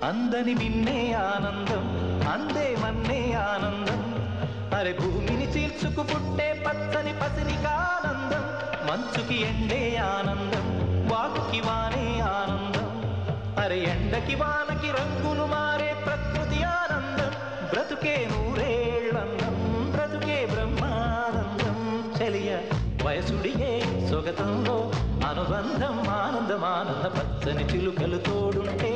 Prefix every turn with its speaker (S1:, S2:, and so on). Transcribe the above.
S1: అందని మిన్నే ఆనందం అందే మన్నే ఆనందం అరే భూమిని చీల్చుకు పుట్టే పచ్చని పసినికి ఆనందం మంచుకి ఎండే ఆనందం వాకుకి వానే ఆనందం అరే ఎండకి వానకి రంగులు మారే ప్రకృతి ఆనందం బ్రతుకే నూరేళ్ళందం బ్రతుకే బ్రహ్మానందం చలియ వయసుడిగే సొగతంలో అనుబంధం ఆనందమానంద పచ్చని చిలుకలు తోడుంటే